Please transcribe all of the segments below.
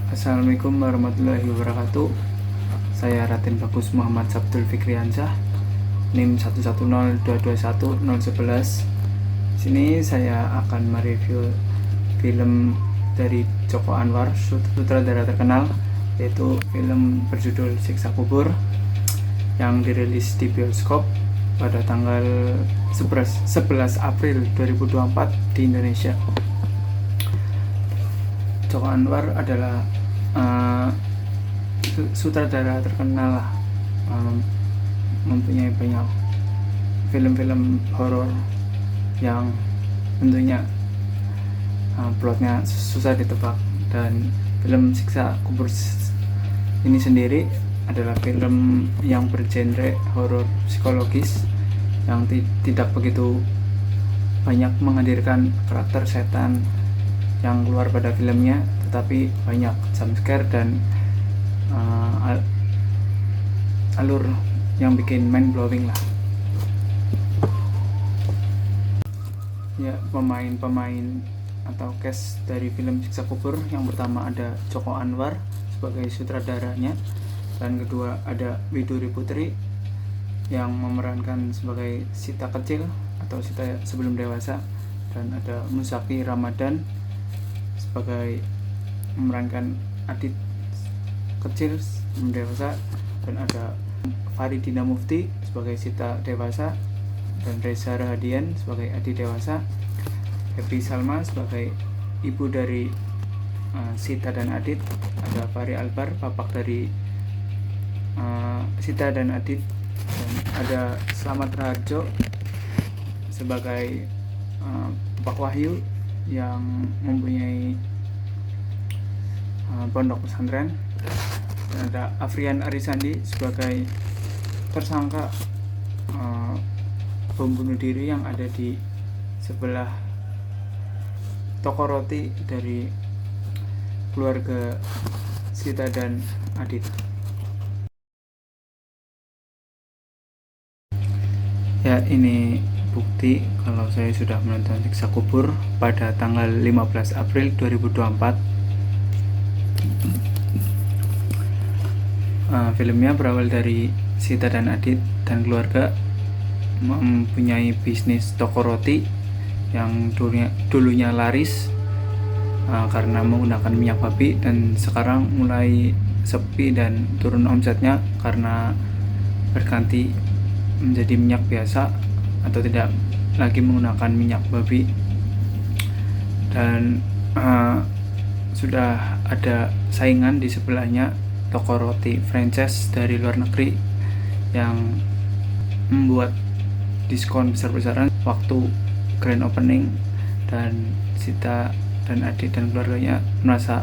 Assalamualaikum warahmatullahi wabarakatuh. Saya Raden Bagus Muhammad Sabtul Fikriansyah, NIM 110221011. Sini saya akan mereview film dari Joko Anwar, sutradara terkenal, yaitu film berjudul Siksa Kubur yang dirilis di bioskop pada tanggal 11 April 2024 di Indonesia. Joko Anwar adalah sutradara terkenal lah, mempunyai banyak film-film horor yang tentunya plotnya susah ditebak. Dan film Siksa Kubur ini sendiri adalah film yang bergenre horor psikologis yang tidak begitu banyak menghadirkan karakter setan yang keluar pada filmnya, tetapi banyak jumpscare dan alur yang bikin mind blowing lah. Ya, pemain atau cast dari film Siksa Kubur, yang pertama ada Joko Anwar sebagai sutradaranya, dan kedua ada Widuri Putri yang memerankan sebagai Sita kecil atau Sita sebelum dewasa, dan ada Musaki Ramadan sebagai memerankan Adit kecil sebelum dewasa, dan ada Faridina Mufti sebagai Sita dewasa, dan Reza Rahadian sebagai Adit dewasa, Happy Salma sebagai ibu dari Sita dan Adit, ada Fahri Albar bapak dari Sita dan Adit, dan ada Slamet Raharjo sebagai Bapak Wahyu yang mempunyai pondok pesantren, dan ada Afrian Arisandi sebagai tersangka bom bunuh diri yang ada di sebelah toko roti dari keluarga Sita dan Adit. Ya, ini bukti kalau saya sudah menonton Siksa Kubur pada tanggal 15 April 2024. Filmnya berawal dari Sita dan Adit dan keluarga mempunyai bisnis toko roti yang dulunya laris karena menggunakan minyak babi, dan sekarang mulai sepi dan turun omsetnya karena berganti menjadi minyak biasa atau tidak lagi menggunakan minyak babi. Dan sudah ada saingan di sebelahnya, toko roti franchise dari luar negeri yang membuat diskon besar-besaran waktu grand opening, dan Sita dan Adit dan keluarganya merasa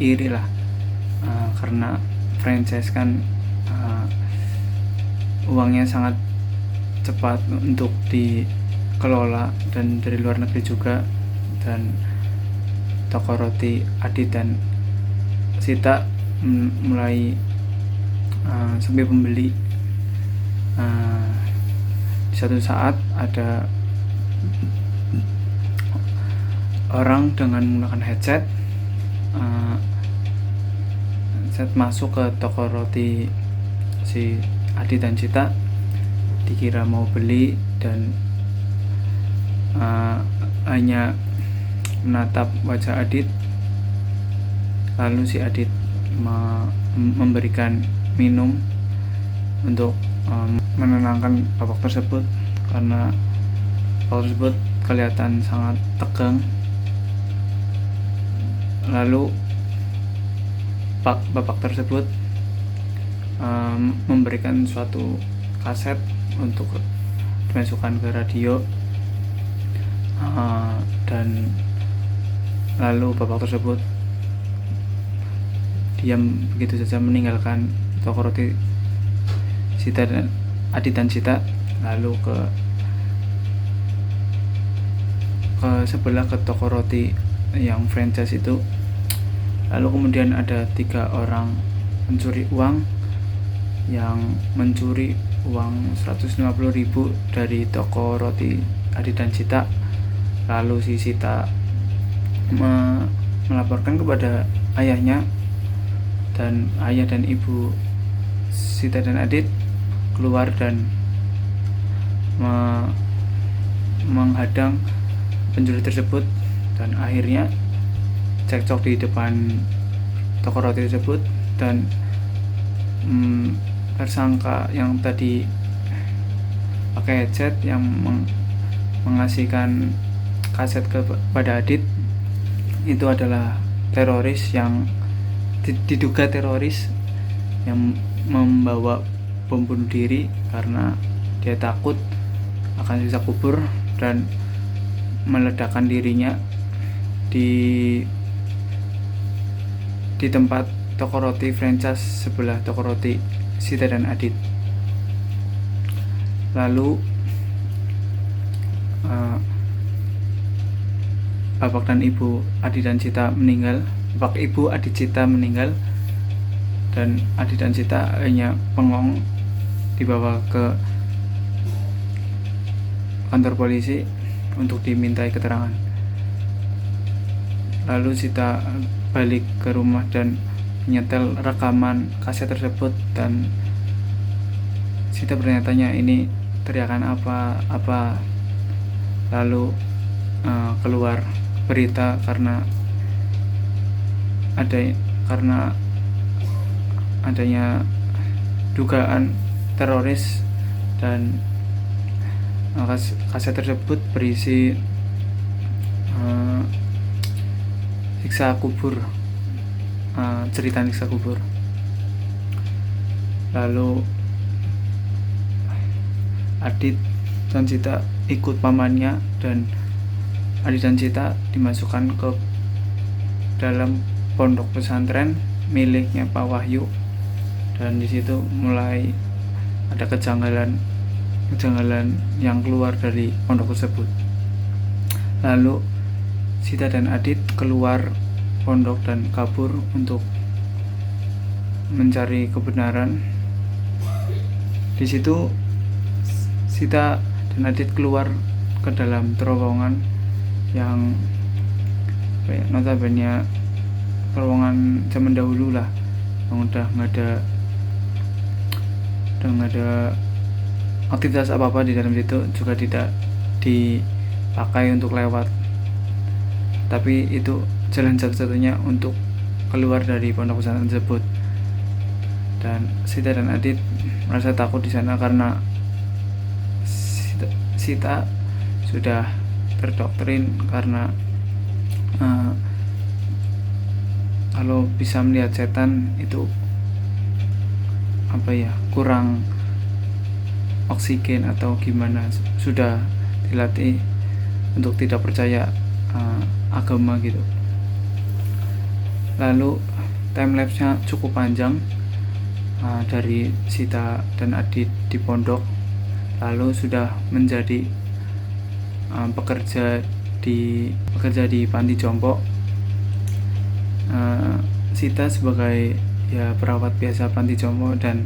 iri lah, karena franchise kan uangnya sangat cepat untuk dikelola dan dari luar negeri juga. Dan toko roti Adit dan Sita mulai sepi pembeli. Di satu saat ada orang dengan menggunakan headset masuk ke toko roti si Adit dan Sita, dikira mau beli, dan hanya menatap wajah Adit. Lalu si Adit memberikan minum untuk menenangkan bapak tersebut, karena bapak tersebut kelihatan sangat tegang. Lalu bapak tersebut memberikan suatu kaset untuk dimasukkan ke radio, dan lalu bapak tersebut diam begitu saja meninggalkan toko roti Sita dan Adit dan Sita, lalu ke sebelah ke toko roti yang franchise itu. Lalu kemudian ada 3 orang pencuri uang yang mencuri uang 150.000 dari toko roti Adit dan Sita. Lalu si Sita melaporkan kepada ayahnya dan ayah dan ibu Sita dan Adit keluar dan menghadang pencuri tersebut, dan akhirnya cekcok di depan toko roti tersebut. Dan tersangka yang tadi pakai headset yang mengasihkan kaset kepada Adit itu adalah teroris yang diduga teroris yang membawa bom bunuh diri karena dia takut akan siksa kubur dan meledakkan dirinya di tempat toko roti franchise sebelah toko roti Sita dan Adit. Lalu bapak dan ibu Adit dan Sita meninggal. Bapak ibu Adit Sita meninggal, dan Adit dan Sita hanya bengong dibawa ke kantor polisi untuk dimintai keterangan. Lalu Sita balik ke rumah dan menyetel rekaman kaset tersebut, dan Sita bertanya-tanya ini teriakan apa. Lalu keluar berita karena adanya dugaan teroris, dan kaset tersebut berisi siksa kubur, cerita siksa kubur. Lalu Adit dan Sita ikut pamannya, dan Adit dan Sita dimasukkan ke dalam pondok pesantren miliknya Pak Wahyu, dan di situ mulai ada kejanggalan yang keluar dari pondok tersebut. Lalu Sita dan Adit keluar pondok dan kabur untuk mencari kebenaran. Di situ Sita dan Adit keluar ke dalam terowongan yang notabene terowongan zaman dahulu lah, yang udah nggak ada aktivitas apa-apa di dalam situ, juga tidak dipakai untuk lewat, tapi itu jalan satu-satunya untuk keluar dari pondok pesantren tersebut. Dan Sita dan Adit merasa takut di sana karena Sita sudah terdoktrin karena kalau bisa melihat setan itu kurang oksigen atau gimana, sudah dilatih untuk tidak percaya agama gitu. Lalu timelapse-nya cukup panjang dari Sita dan Adit di pondok, lalu sudah menjadi bekerja di panti jompo. Sita sebagai perawat biasa panti jompo, dan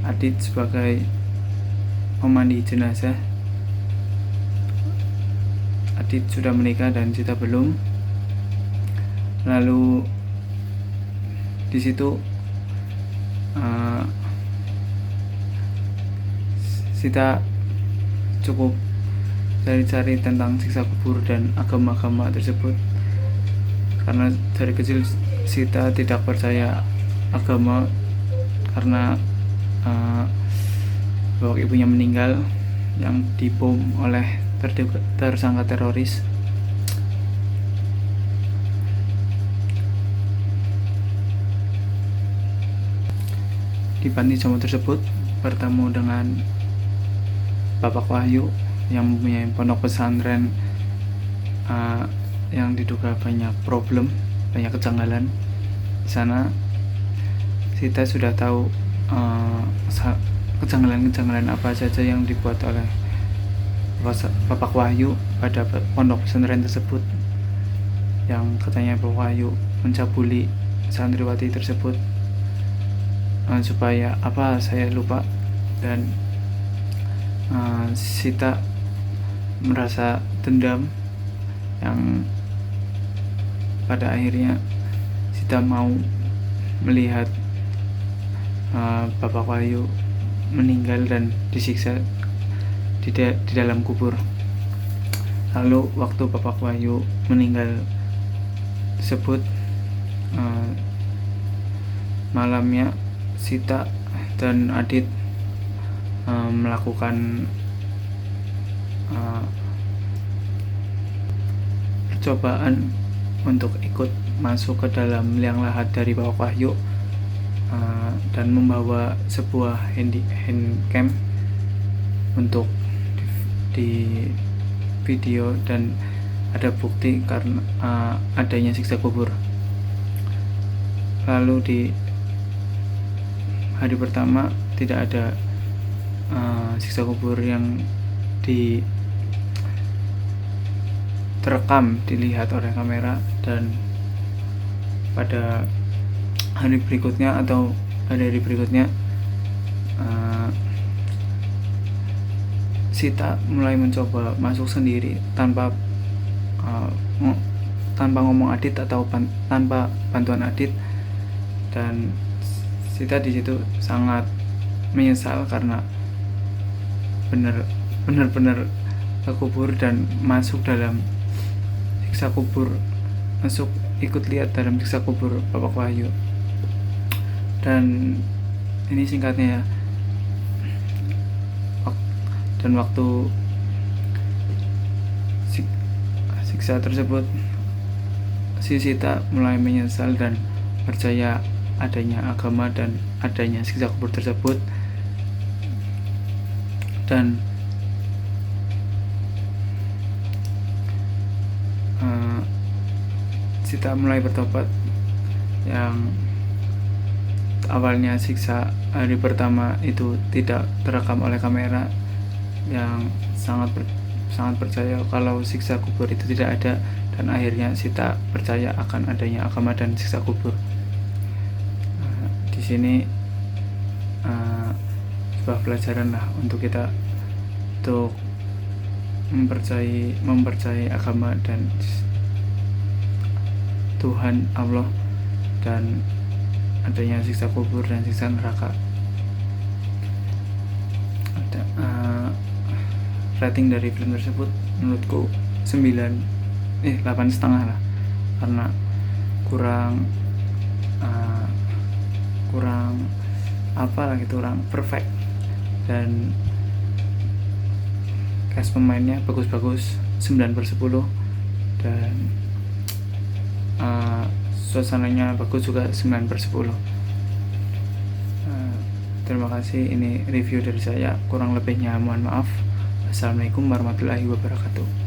Adit sebagai pemandi jenazah. Adit sudah menikah dan Sita belum. Lalu di situ Sita cukup cari-cari tentang siksa kubur dan agama-agama tersebut, karena dari kecil Sita tidak percaya agama karena bapak ibunya meninggal yang dibom oleh tersangka teroris. Di panti jompo tersebut bertemu dengan Bapak Wahyu yang mempunyai pondok pesantren yang diduga banyak problem, banyak kejanggalan. Di sana Sita sudah tahu kejanggalan apa saja yang dibuat oleh Bapak Wahyu pada pondok pesantren tersebut, yang katanya Bapak Wahyu mencabuli santriwati tersebut supaya saya lupa. Dan Sita merasa dendam, yang pada akhirnya Sita mau melihat Bapak Wahyu meninggal dan disiksa di dalam kubur. Lalu waktu Bapak Wahyu meninggal tersebut, malamnya Sita dan Adit melakukan percobaan untuk ikut masuk ke dalam liang lahat dari Bapak Wahyu dan membawa sebuah handcam untuk di video, dan ada bukti karena adanya siksa kubur. Lalu di hari pertama tidak ada siksa kubur yang terekam dilihat oleh kamera, dan pada hari berikutnya atau hari berikutnya Sita mulai mencoba masuk sendiri tanpa ngomong Adit atau tanpa bantuan Adit, dan Sita di situ sangat menyesal karena benar-benar ke kubur dan masuk dalam siksa kubur, ikut lihat dalam siksa kubur Bapak Wahyu. Dan ini singkatnya ya. Dan waktu siksa tersebut, si Sita mulai menyesal dan percaya adanya agama dan adanya siksa kubur tersebut, dan Sita mulai bertobat. Yang awalnya siksa hari pertama itu tidak terekam oleh kamera, yang sangat percaya kalau siksa kubur itu tidak ada, dan akhirnya Sita percaya akan adanya agama dan siksa kubur. Di sini sebuah pelajaran lah untuk kita untuk mempercayai agama dan Tuhan Allah dan adanya siksa kubur dan siksa neraka. Rating dari film tersebut menurutku 8,5 lah, karena kurang kurang perfect, dan cast pemainnya bagus-bagus 9/10, dan suasananya bagus juga 9/10. Terima kasih, ini review dari saya, kurang lebihnya mohon maaf. Assalamualaikum warahmatullahi wabarakatuh.